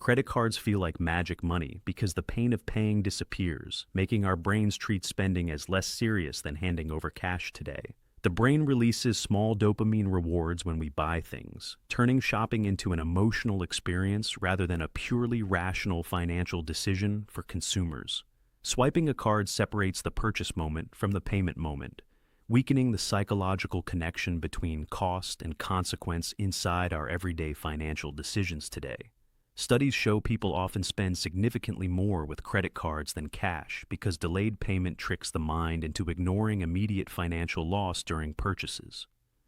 Credit cards feel like magic money because the pain of paying disappears, making our brains treat spending as less serious than handing over cash today. The brain releases small dopamine rewards when we buy things, turning shopping into an emotional experience rather than a purely rational financial decision for consumers. Swiping a card separates the purchase moment from the payment moment, weakening the psychological connection between cost and consequence inside our everyday financial decisions today. Studies show people often spend significantly more with credit cards than cash because delayed payment tricks the mind into ignoring immediate financial loss during purchases.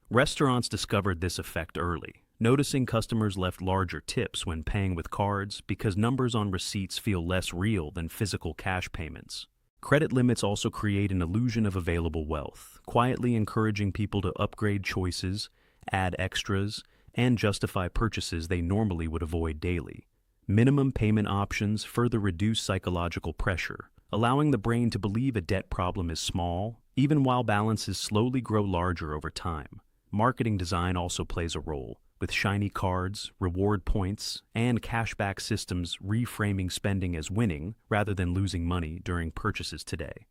Restaurants discovered this effect early, noticing customers left larger tips when paying with cards because numbers on receipts feel less real than physical cash payments. Credit limits also create an illusion of available wealth, quietly encouraging people to upgrade choices, add extras, and justify purchases they normally would avoid daily. Minimum payment options further reduce psychological pressure, allowing the brain to believe a debt problem is small, even while balances slowly grow larger over time. Marketing design also plays a role, with shiny cards, reward points, and cashback systems reframing spending as winning rather than losing money during purchases today.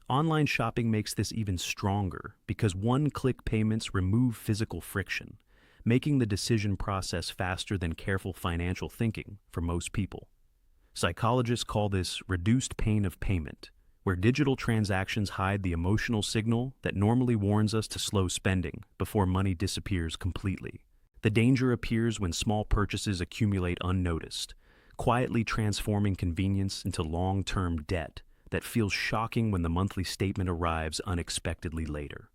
Online shopping makes this even stronger because one-click payments remove physical friction, making the decision process faster than careful financial thinking for most people. Psychologists call this reduced pain of payment, where digital transactions hide the emotional signal that normally warns us to slow spending before money disappears completely. The danger appears when small purchases accumulate unnoticed, quietly transforming convenience into long-term debt that feels shocking when the monthly statement arrives unexpectedly later.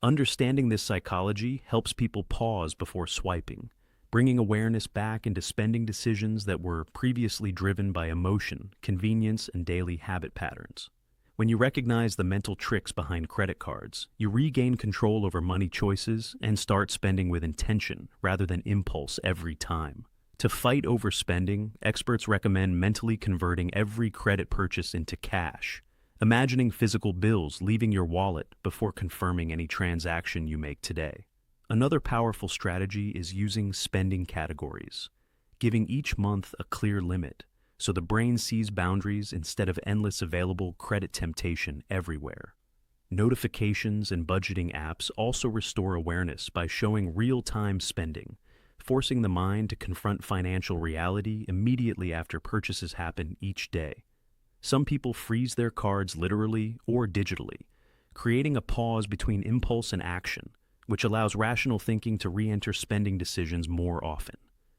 Understanding this psychology helps people pause before swiping, bringing awareness back into spending decisions that were previously driven by emotion, convenience, and daily habit patterns. When you recognize the mental tricks behind credit cards, you regain control over money choices and start spending with intention rather than impulse every time. To fight overspending, experts recommend mentally converting every credit purchase into cash, imagining physical bills leaving your wallet before confirming any transaction you make today. Another powerful strategy is using spending categories, giving each month a clear limit, so the brain sees boundaries instead of endless available credit temptation everywhere. Notifications and budgeting apps also restore awareness by showing real-time spending, forcing the mind to confront financial reality immediately after purchases happen each day. Some people freeze their cards literally or digitally, creating a pause between impulse and action, which allows rational thinking to re-enter spending decisions more often.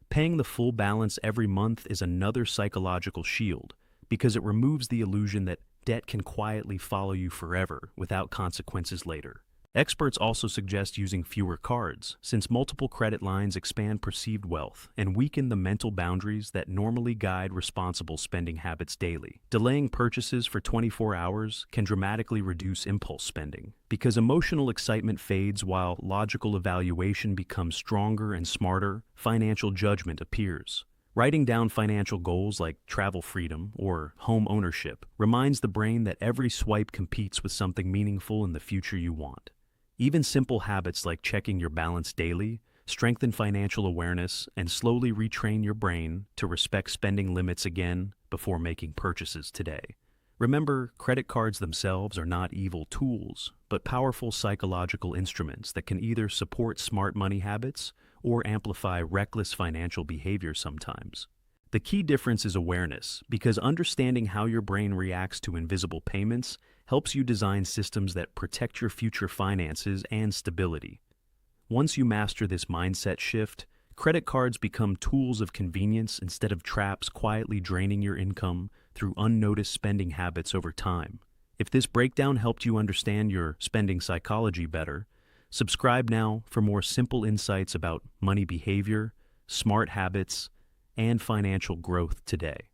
Paying the full balance every month is another psychological shield because it removes the illusion that debt can quietly follow you forever without consequences later. Experts also suggest using fewer cards, since multiple credit lines expand perceived wealth and weaken the mental boundaries that normally guide responsible spending habits daily. Delaying purchases for 24 hours can dramatically reduce impulse spending, because emotional excitement fades while logical evaluation becomes stronger and smarter. Financial judgment appears. Writing down financial goals like travel freedom or home ownership reminds the brain that every swipe competes with something meaningful in the future you want. Even simple habits like checking your balance daily strengthen financial awareness and slowly retrain your brain to respect spending limits again before making purchases today. Remember, credit cards themselves are not evil tools, but powerful psychological instruments that can either support smart money habits or amplify reckless financial behavior sometimes. The key difference is awareness, because understanding how your brain reacts to invisible payments helps you design systems that protect your future finances and stability. Once you master this mindset shift, credit cards become tools of convenience instead of traps quietly draining your income through unnoticed spending habits over time. If this breakdown helped you understand your spending psychology better, subscribe now for more simple insights about money behavior, smart habits, and financial growth today.